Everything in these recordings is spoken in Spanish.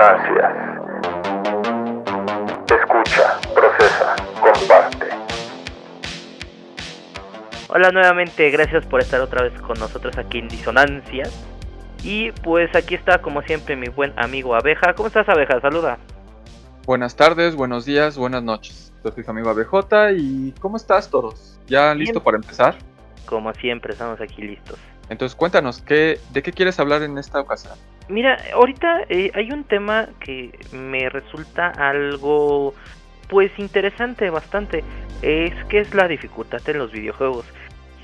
disonancias. Escucha, procesa, comparte. Hola nuevamente, gracias por estar otra vez con nosotros aquí en Disonancias. Y pues aquí está como siempre mi buen amigo Abeja. ¿Cómo estás, Abeja? Saluda. Buenas tardes, buenos días, buenas noches. Soy tu amigo ABJ y ¿cómo estás todos? ¿Ya Bien. listo para empezar? Como siempre, estamos aquí listos. Entonces cuéntanos, ¿de qué quieres hablar en esta ocasión? Mira, ahorita hay un tema que me resulta algo pues interesante bastante. Es que es la dificultad en los videojuegos,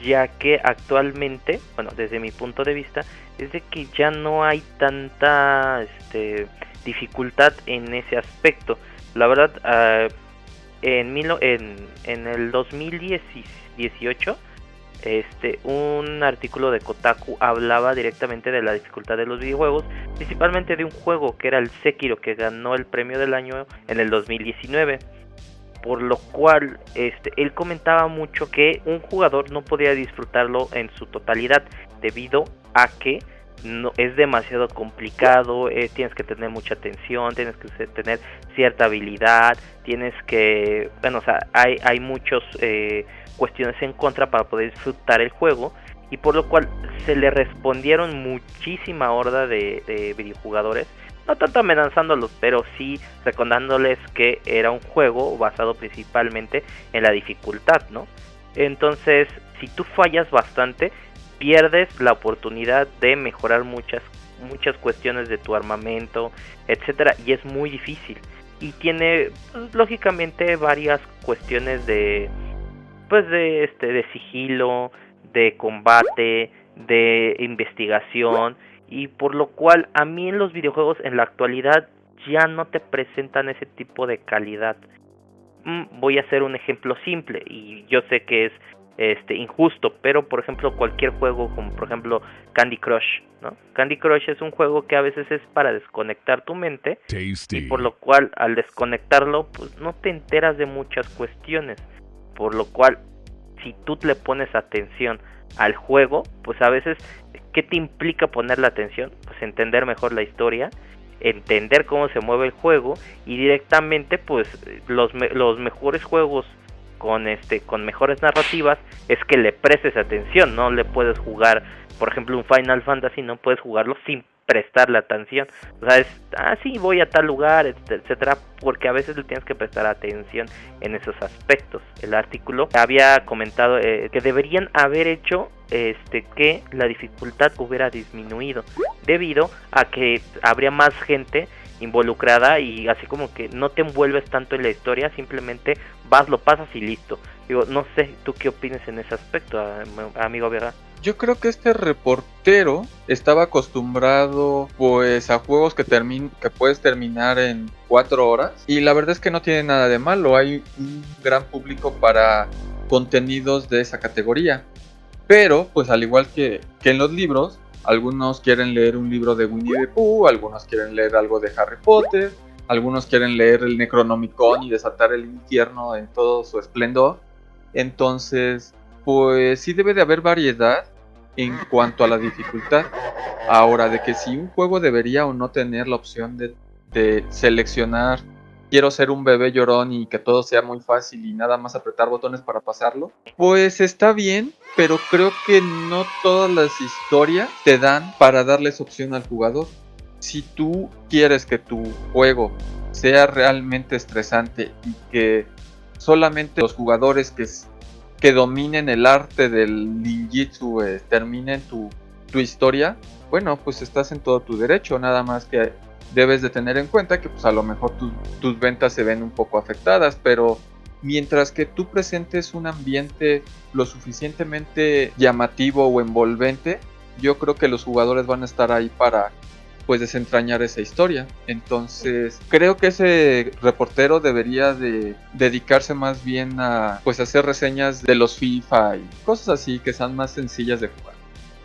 ya que actualmente, bueno, desde mi punto de vista, es de que ya no hay tanta dificultad en ese aspecto. La verdad, en el 2018, un artículo de Kotaku hablaba directamente de la dificultad de los videojuegos, principalmente de un juego que era el Sekiro, que ganó el premio del año en el 2019. Por lo cual él comentaba mucho que un jugador no podía disfrutarlo en su totalidad debido a que no es demasiado complicado, tienes que tener mucha atención, tienes que tener cierta habilidad, tienes que, bueno, o sea, hay muchos cuestiones en contra para poder disfrutar el juego, y por lo cual se le respondieron muchísima horda de videojugadores, no tanto amenazándolos, pero sí recordándoles que era un juego basado principalmente en la dificultad, ¿no? Entonces, si tú fallas bastante, pierdes la oportunidad de mejorar muchas cuestiones de tu armamento, etcétera, y es muy difícil. Y tiene, pues, lógicamente varias cuestiones de sigilo, de combate, de investigación, y por lo cual a mí en los videojuegos en la actualidad ya no te presentan ese tipo de calidad. Voy a hacer un ejemplo simple, y yo sé que es injusto, pero por ejemplo cualquier juego como por ejemplo Candy Crush, ¿no? Candy Crush es un juego que a veces es para desconectar tu mente. Tasty. Y por lo cual al desconectarlo pues no te enteras de muchas cuestiones, por lo cual si tú le pones atención al juego, pues a veces, ¿qué te implica ponerle atención? Pues entender mejor la historia, entender cómo se mueve el juego, y directamente pues los mejores juegos con mejores narrativas es que le prestes atención. No le puedes jugar, por ejemplo, un Final Fantasy, no puedes jugarlo sin prestarle atención. O sea, sí, voy a tal lugar, etcétera, porque a veces le tienes que prestar atención en esos aspectos. El artículo había comentado que deberían haber hecho que la dificultad hubiera disminuido, debido a que habría más gente involucrada, y así como que no te envuelves tanto en la historia, simplemente vas, lo pasas y listo. Digo, no sé, ¿tú qué opinas en ese aspecto, amigo Vega? Yo creo que este reportero estaba acostumbrado pues a juegos que puedes terminar en 4 horas, y la verdad es que no tiene nada de malo. Hay un gran público para contenidos de esa categoría, pero pues al igual que en los libros, algunos quieren leer un libro de Winnie the Pooh, algunos quieren leer algo de Harry Potter, algunos quieren leer el Necronomicon y desatar el infierno en todo su esplendor. Entonces, pues sí debe de haber variedad en cuanto a la dificultad. Ahora, de que si un juego debería o no tener la opción de seleccionar, quiero ser un bebé llorón y que todo sea muy fácil y nada más apretar botones para pasarlo, pues está bien, pero creo que no todas las historias te dan para darles opción al jugador. Si tú quieres que tu juego sea realmente estresante y que solamente los jugadores que dominen el arte del ninjitsu terminen tu historia, bueno, pues estás en todo tu derecho. Nada más que debes de tener en cuenta que pues a lo mejor tus ventas se ven un poco afectadas, pero mientras que tú presentes un ambiente lo suficientemente llamativo o envolvente, yo creo que los jugadores van a estar ahí para pues desentrañar esa historia. Entonces creo que ese reportero debería de dedicarse más bien a pues hacer reseñas de los FIFA y cosas así que sean más sencillas de jugar,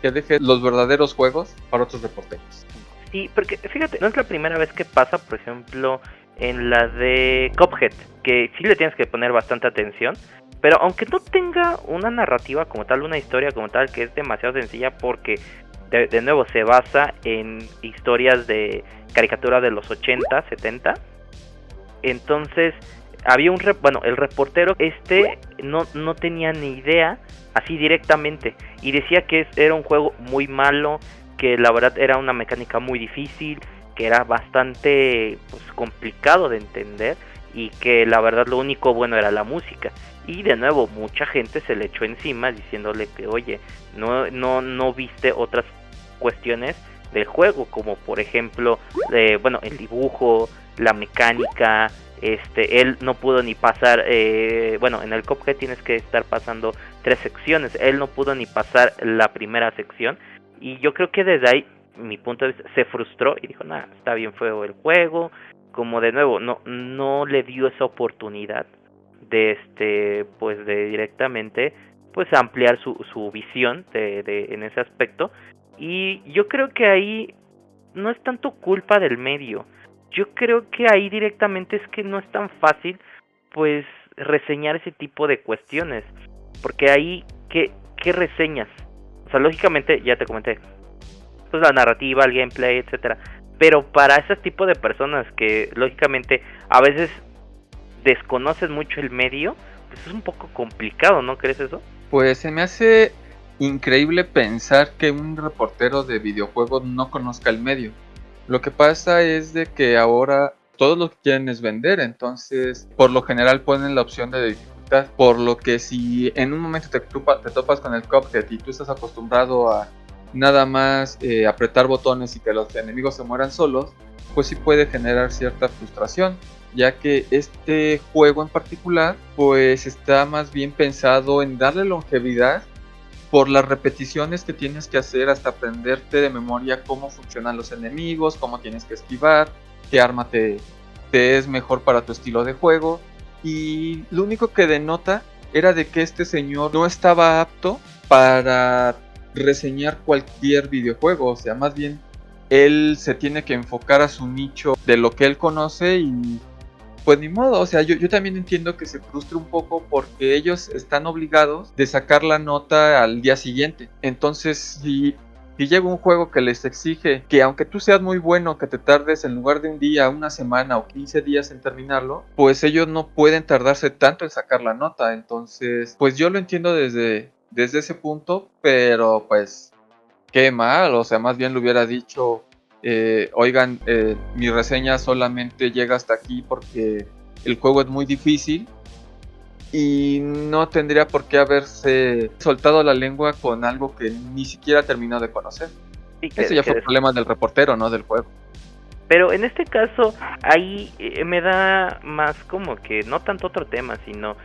que deje los verdaderos juegos para otros reporteros. Sí, porque fíjate, no es la primera vez que pasa, por ejemplo, en la de Cuphead, que sí le tienes que poner bastante atención, pero aunque no tenga una narrativa como tal, una historia como tal, que es demasiado sencilla, porque de nuevo se basa en historias de caricatura de los 80, 70. Entonces había el reportero no tenía ni idea así directamente y decía que era un juego muy malo, que la verdad era una mecánica muy difícil, que era bastante complicado de entender y que la verdad lo único bueno era la música. Y de nuevo mucha gente se le echó encima diciéndole que oye, no viste otras cuestiones del juego, como por ejemplo el dibujo, la mecánica. Él no pudo ni pasar, en el Cuphead tienes que estar pasando 3 secciones, él no pudo ni pasar la primera sección, y yo creo que desde ahí, mi punto de vista, se frustró y dijo, nah, está bien feo el juego, como de nuevo, no le dio esa oportunidad de de directamente, ampliar su visión en ese aspecto, y yo creo que ahí no es tanto culpa del medio. Yo creo que ahí directamente es que no es tan fácil, reseñar ese tipo de cuestiones. Porque ahí, ¿qué reseñas? O sea, lógicamente, ya te comenté, la narrativa, el gameplay, etcétera. Pero para ese tipo de personas que, lógicamente, a veces desconocen mucho el medio, es un poco complicado, ¿no crees eso? Pues se me hace increíble pensar que un reportero de videojuegos no conozca el medio. Lo que pasa es de que ahora todos lo que quieren es vender, entonces por lo general ponen la opción de dificultad, por lo que si en un momento te topas con el Cuphead y tú estás acostumbrado a nada más apretar botones y que los enemigos se mueran solos, pues sí puede generar cierta frustración, ya que este juego en particular pues está más bien pensado en darle longevidad por las repeticiones que tienes que hacer hasta aprenderte de memoria cómo funcionan los enemigos, cómo tienes que esquivar, qué arma te es mejor para tu estilo de juego. Y lo único que denota era de que este señor no estaba apto para reseñar cualquier videojuego. O sea, más bien él se tiene que enfocar a su nicho de lo que él conoce y pues ni modo, o sea, yo también entiendo que se frustre un poco porque ellos están obligados de sacar la nota al día siguiente. Entonces, si llega un juego que les exige que aunque tú seas muy bueno, que te tardes en lugar de un día, una semana o 15 días en terminarlo, pues ellos no pueden tardarse tanto en sacar la nota. Entonces, pues yo lo entiendo desde ese punto, pero pues qué mal, o sea, más bien le hubiera dicho... oigan, mi reseña solamente llega hasta aquí porque el juego es muy difícil y no tendría por qué haberse soltado la lengua con algo que ni siquiera terminó de conocer. Ese ya fue el problema del reportero, no del juego. Pero en este caso, ahí me da más como que no tanto otro tema, sino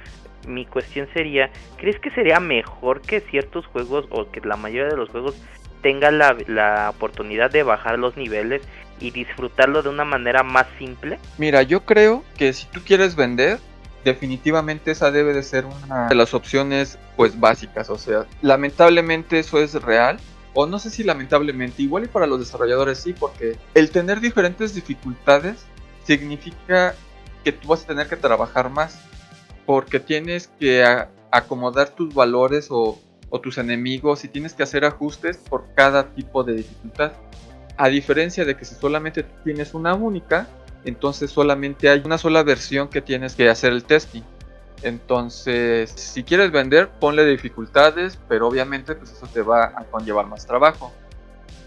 mi cuestión sería, ¿crees que sería mejor que ciertos juegos o que la mayoría de los juegos tenga la oportunidad de bajar los niveles y disfrutarlo de una manera más simple? Mira, yo creo que si tú quieres vender, definitivamente esa debe de ser una de las opciones pues básicas. O sea, lamentablemente eso es real, o no sé si lamentablemente, igual y para los desarrolladores sí, porque el tener diferentes dificultades significa que tú vas a tener que trabajar más, porque tienes que acomodar tus valores o tus enemigos y tienes que hacer ajustes por cada tipo de dificultad. A diferencia de que si solamente tienes una única, entonces solamente hay una sola versión que tienes que hacer el testing. Entonces, si quieres vender, ponle dificultades, pero obviamente pues eso te va a conllevar más trabajo.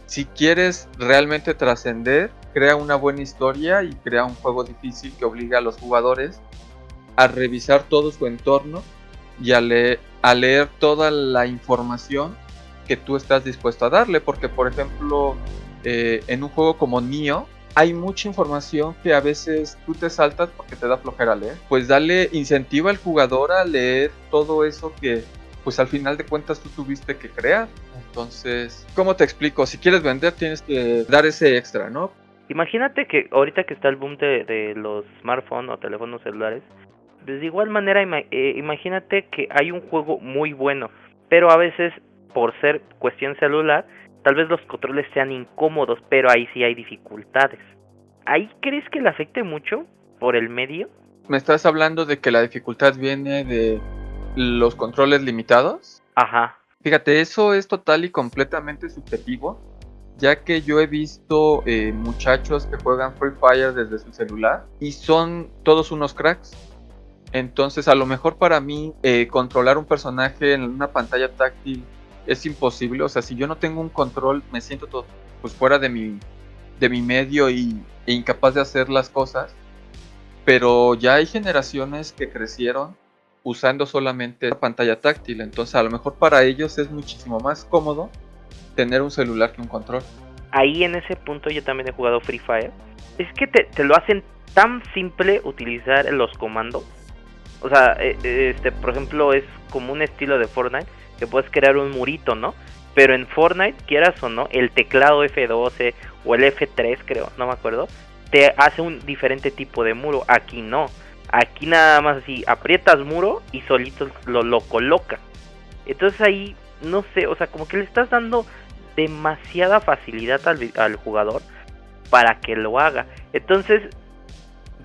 Si quieres realmente trascender, crea una buena historia y crea un juego difícil que obliga a los jugadores a revisar todo su entorno y a leer toda la información que tú estás dispuesto a darle, porque por ejemplo en un juego como Nioh hay mucha información que a veces tú te saltas porque te da flojera leer. Pues dale incentivo al jugador a leer todo eso que pues al final de cuentas tú tuviste que crear. Entonces, ¿cómo te explico? Si quieres vender tienes que dar ese extra, ¿no? Imagínate que ahorita que está el boom de los smartphones o teléfonos celulares, pues de igual manera imagínate que hay un juego muy bueno, pero a veces por ser cuestión celular, tal vez los controles sean incómodos, pero ahí sí hay dificultades. ¿Ahí crees que le afecte mucho por el medio? ¿Me estás hablando de que la dificultad viene de los controles limitados? Ajá. Fíjate, eso es total y completamente subjetivo, ya que yo he visto muchachos que juegan Free Fire desde su celular y son todos unos cracks. Entonces a lo mejor para mí controlar un personaje en una pantalla táctil es imposible. O sea, si yo no tengo un control, me siento todo pues fuera de mi medio e incapaz de hacer las cosas. Pero ya hay generaciones que crecieron usando solamente la pantalla táctil. Entonces a lo mejor para ellos es muchísimo más cómodo tener un celular que un control. Ahí en ese punto yo también he jugado Free Fire. Es que te lo hacen tan simple utilizar los comandos. O sea, por ejemplo, es como un estilo de Fortnite, que puedes crear un murito, ¿no? Pero en Fortnite, quieras o no, el teclado F12 o el F3, creo, no me acuerdo, te hace un diferente tipo de muro. Aquí no. Aquí nada más así, aprietas muro y solito lo coloca. Entonces ahí, no sé, o sea, como que le estás dando demasiada facilidad al jugador para que lo haga. Entonces,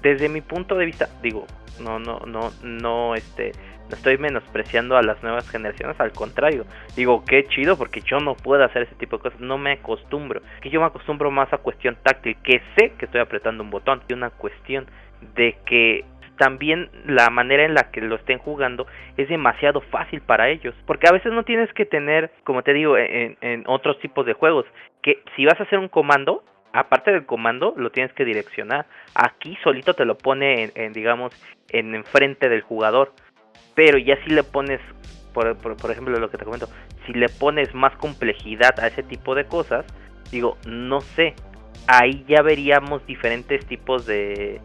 desde mi punto de vista, digo, no estoy menospreciando a las nuevas generaciones, al contrario, digo, qué chido, porque yo no puedo hacer ese tipo de cosas, no me acostumbro, que yo me acostumbro más a cuestión táctil, que sé que estoy apretando un botón, y una cuestión de que también la manera en la que lo estén jugando es demasiado fácil para ellos, porque a veces no tienes que tener, como te digo, en otros tipos de juegos, que si vas a hacer un comando, aparte del comando, lo tienes que direccionar. Aquí solito te lo pone digamos, en enfrente del jugador. Pero ya si le pones, por ejemplo, lo que te comento, si le pones más complejidad a ese tipo de cosas, digo, no sé, ahí ya veríamos diferentes tipos de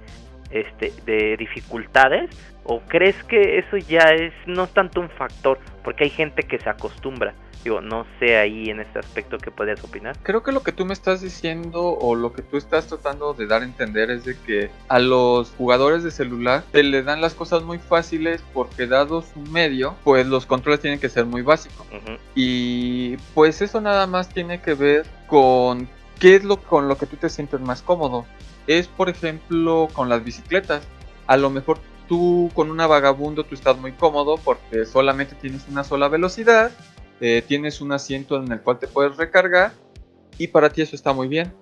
dificultades. ¿O crees que eso ya no es tanto un factor? Porque hay gente que se acostumbra. Digo, no sé ahí en este aspecto qué podrías opinar. Creo que lo que tú me estás diciendo o lo que tú estás tratando de dar a entender es de que a los jugadores de celular se le dan las cosas muy fáciles porque dado su medio, pues los controles tienen que ser muy básicos. Uh-huh. Y pues eso nada más tiene que ver con qué es con lo que tú te sientes más cómodo. Es por ejemplo con las bicicletas. A lo mejor tú con una Vagabundo tú estás muy cómodo porque solamente tienes una sola velocidad. Tienes un asiento en el cual te puedes recargar y para ti eso está muy bien,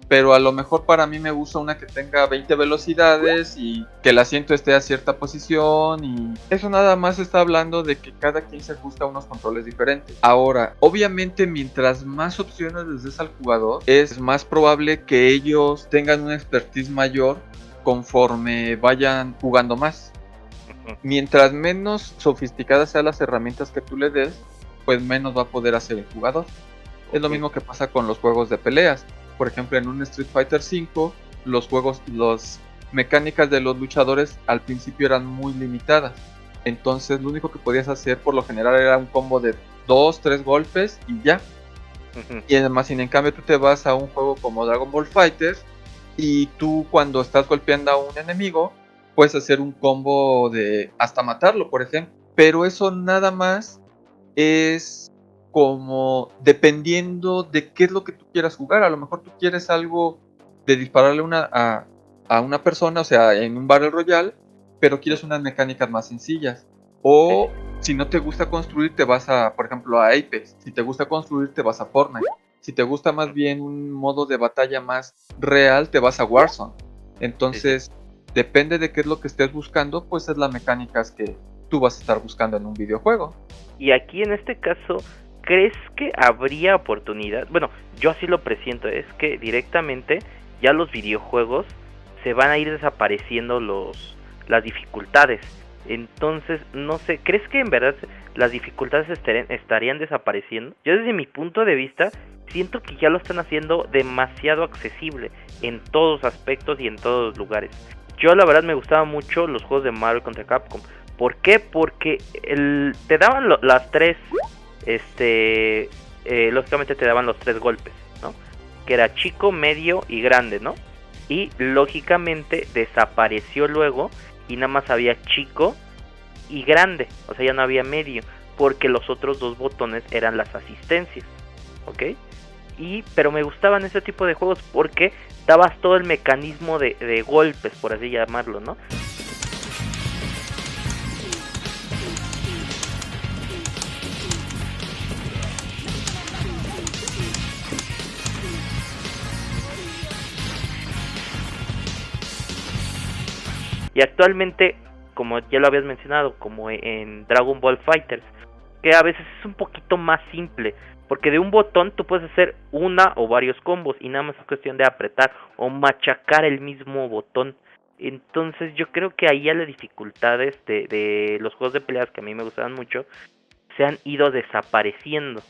pero a lo mejor para mí me gusta una que tenga 20 velocidades y que el asiento esté a cierta posición, y eso nada más está hablando de que cada quien se ajusta a unos controles diferentes. Ahora, obviamente mientras más opciones les des al jugador, es más probable que ellos tengan una expertise mayor conforme vayan jugando más. Mientras menos sofisticadas sean las herramientas que tú le des, pues menos va a poder hacer el jugador. Es lo mismo que pasa con los juegos de peleas. Por ejemplo, en un Street Fighter V, las mecánicas de los luchadores al principio eran muy limitadas. Entonces lo único que podías hacer por lo general era un combo de 2-3 golpes y ya. Uh-huh. Y además, sin en cambio tú te vas a un juego como Dragon Ball FighterZ y tú cuando estás golpeando a un enemigo puedes hacer un combo de hasta matarlo, por ejemplo. Pero eso nada más es como dependiendo de qué es lo que tú quieras jugar. A lo mejor tú quieres algo de dispararle a una persona, o sea, en un Battle Royale, pero quieres unas mecánicas más sencillas. O si no te gusta construir, te vas por ejemplo, a Apex. Si te gusta construir, te vas a Fortnite. Si te gusta más bien un modo de batalla más real, te vas a Warzone. Entonces, depende de qué es lo que estés buscando, pues es las mecánicas que tú vas a estar buscando en un videojuego. Y aquí en este caso, ¿crees que habría oportunidad? Bueno, yo así lo presiento, es que directamente ya los videojuegos se van a ir desapareciendo las dificultades. Entonces, no sé, ¿crees que en verdad las dificultades estarían desapareciendo? Yo desde mi punto de vista siento que ya lo están haciendo demasiado accesible en todos aspectos y en todos los lugares. Yo la verdad me gustaban mucho los juegos de Marvel contra Capcom. ¿Por qué? Porque te daban las tres, lógicamente te daban los 3 golpes, ¿no? Que era chico, medio y grande, ¿no? Y lógicamente desapareció luego y nada más había chico y grande, o sea ya no había medio, porque los otros 2 botones eran las asistencias, ¿ok? Pero me gustaban ese tipo de juegos porque dabas todo el mecanismo de golpes, por así llamarlo, ¿no? Y actualmente, como ya lo habías mencionado, como en Dragon Ball Fighters, que a veces es un poquito más simple, porque de un botón tú puedes hacer una o varios combos y nada más es cuestión de apretar o machacar el mismo botón. Entonces yo creo que ahí ya las dificultades de los juegos de peleas que a mí me gustaban mucho se han ido desapareciendo.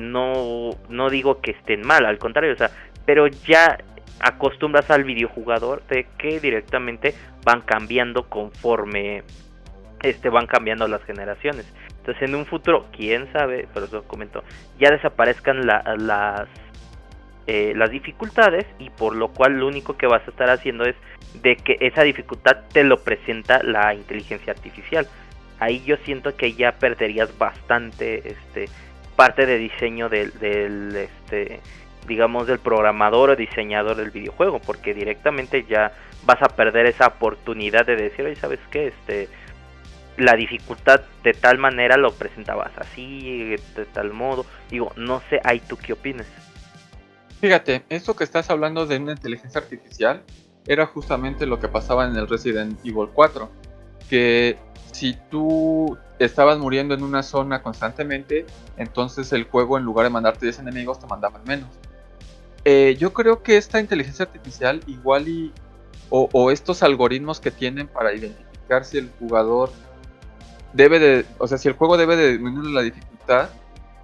No digo que estén mal, al contrario, o sea, pero ya acostumbras al videojugador de que directamente van cambiando conforme van cambiando las generaciones. Entonces en un futuro, quién sabe, pero eso comento, ya desaparezcan las dificultades, y por lo cual lo único que vas a estar haciendo es de que esa dificultad te lo presenta la inteligencia artificial. Ahí yo siento que ya perderías bastante parte de diseño del digamos del programador o diseñador del videojuego, porque directamente ya vas a perder esa oportunidad de decir, oye, ¿sabes qué? La dificultad de tal manera lo presentabas así, de tal modo. Digo, no sé, ahí tú qué opinas. Fíjate, esto que estás hablando de una inteligencia artificial era justamente lo que pasaba en el Resident Evil 4, que si tú estabas muriendo en una zona constantemente, entonces el juego, en lugar de mandarte 10 enemigos, te mandaba menos. Yo creo que esta inteligencia artificial igual o estos algoritmos que tienen para identificar si el jugador si el juego debe de disminuir la dificultad,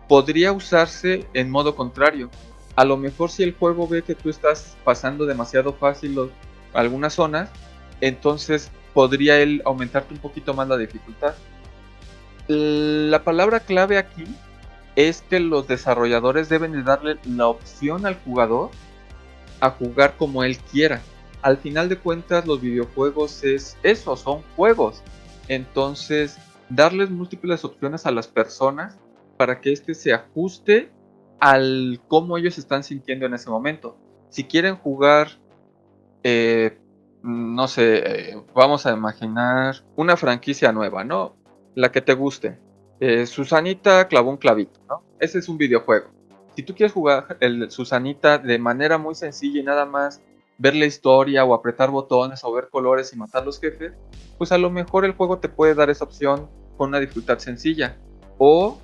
podría usarse en modo contrario. A lo mejor si el juego ve que tú estás pasando demasiado fácil algunas zonas, entonces podría él aumentarte un poquito más la dificultad. La palabra clave aquí es que los desarrolladores deben de darle la opción al jugador a jugar como él quiera. Al final de cuentas, los videojuegos es eso, son juegos. Entonces, darles múltiples opciones a las personas para que se ajuste al cómo ellos están sintiendo en ese momento. Si quieren jugar, no sé, vamos a imaginar una franquicia nueva, ¿no? La que te guste. Susanita clavó un clavito, ¿no? Ese es un videojuego. Si tú quieres jugar el Susanita de manera muy sencilla y nada más ver la historia o apretar botones o ver colores y matar los jefes, pues a lo mejor el juego te puede dar esa opción con una dificultad sencilla. O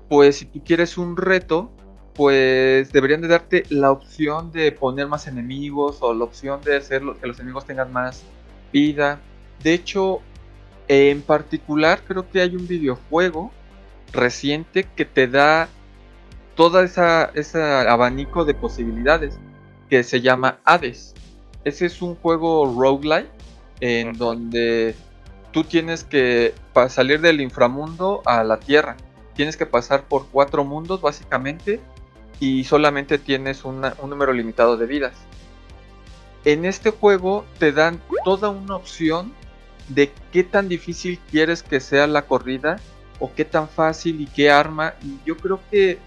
pues si tú quieres un reto, pues deberían de darte la opción de poner más enemigos o la opción de hacer que los enemigos tengan más vida. De hecho, en particular creo que hay un videojuego reciente que te da toda ese abanico de posibilidades, que se llama Hades. Ese es un juego roguelike en donde tú tienes que salir del inframundo a la tierra. Tienes que pasar por 4 mundos básicamente y solamente tienes un número limitado de vidas. En este juego te dan toda una opción de qué tan difícil quieres que sea la corrida o qué tan fácil y qué arma. Y yo creo que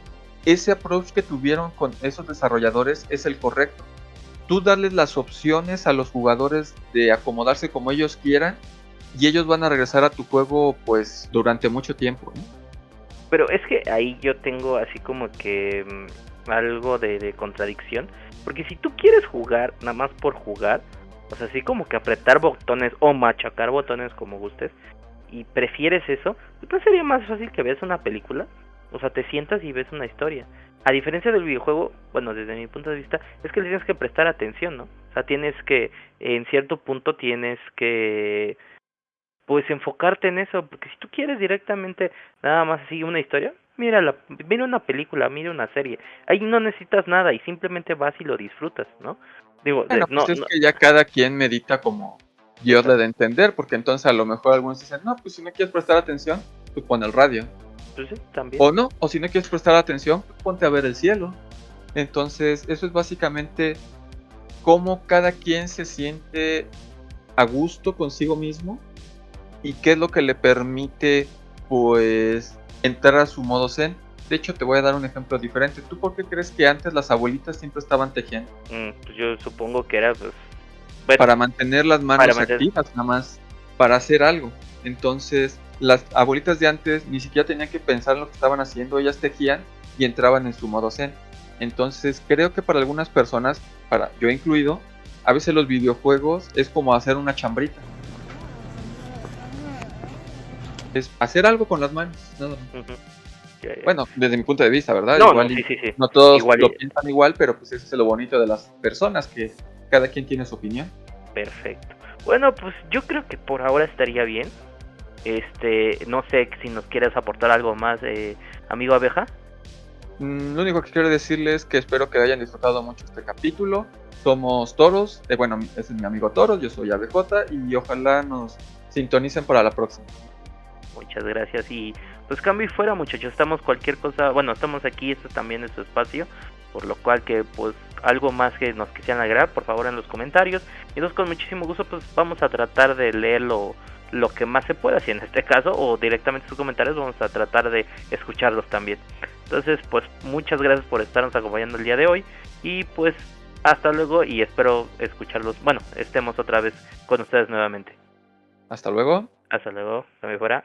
ese approach que tuvieron con esos desarrolladores es el correcto. Tú darles las opciones a los jugadores de acomodarse como ellos quieran y ellos van a regresar a tu juego pues durante mucho tiempo, ¿no? Pero es que ahí yo tengo así como que algo de contradicción, porque si tú quieres jugar nada más por jugar, o sea, así como que apretar botones o machacar botones como gustes, y prefieres eso, pues sería más fácil que veas una película. O sea, te sientas y ves una historia. A diferencia del videojuego, bueno, desde mi punto de vista, es que le tienes que prestar atención, ¿no? O sea, tienes que, en cierto punto tienes que, pues, enfocarte en eso. Porque si tú quieres directamente nada más así una historia, mira una película, mira una serie. Ahí no necesitas nada y simplemente vas y lo disfrutas, ¿no? Digo, bueno, pues es que ya cada quien medita como Dios le da a entender, porque entonces a lo mejor algunos dicen, no, pues si no quieres prestar atención, tú pon el radio. Pues sí, también. O no, o si no quieres prestar atención, ponte a ver el cielo. Entonces, eso es básicamente cómo cada quien se siente a gusto consigo mismo y qué es lo que le permite, pues, entrar a su modo zen. De hecho, te voy a dar un ejemplo diferente. ¿Tú por qué crees que antes las abuelitas siempre estaban tejiendo? Pues yo supongo que era, pues, para mantener las manos activas, nada más, para hacer algo. Entonces, las abuelitas de antes ni siquiera tenían que pensar en lo que estaban haciendo, ellas tejían y entraban en su modo zen. Entonces, creo que para algunas personas, para yo incluido, a veces los videojuegos es como hacer una chambrita. Es hacer algo con las manos, nada más. Bueno, desde mi punto de vista, ¿verdad? No, igual no, y sí. no todos Igual lo piensan igual, pero pues ese es lo bonito de las personas, que cada quien tiene su opinión. Perfecto. Bueno, pues yo creo que por ahora estaría bien. No sé si nos quieres aportar algo más, amigo Abeja. Lo único que quiero decirles es que espero que hayan disfrutado mucho este capítulo. Somos Toros, bueno, ese es mi amigo Toros, yo soy ABJ y ojalá nos sintonicen para la próxima. Muchas gracias y pues cambio y fuera, muchachos, estamos cualquier cosa, bueno, estamos aquí, esto también es su espacio, por lo cual que pues algo más que nos quisieran agregar, por favor en los comentarios, y entonces con muchísimo gusto pues vamos a tratar de leer lo que más se pueda, si en este caso, o directamente sus comentarios, vamos a tratar de escucharlos también. Entonces pues muchas gracias por estarnos acompañando el día de hoy, y pues hasta luego, y espero escucharlos, bueno, estemos otra vez con ustedes nuevamente. Hasta luego. Hasta luego, cambio y fuera.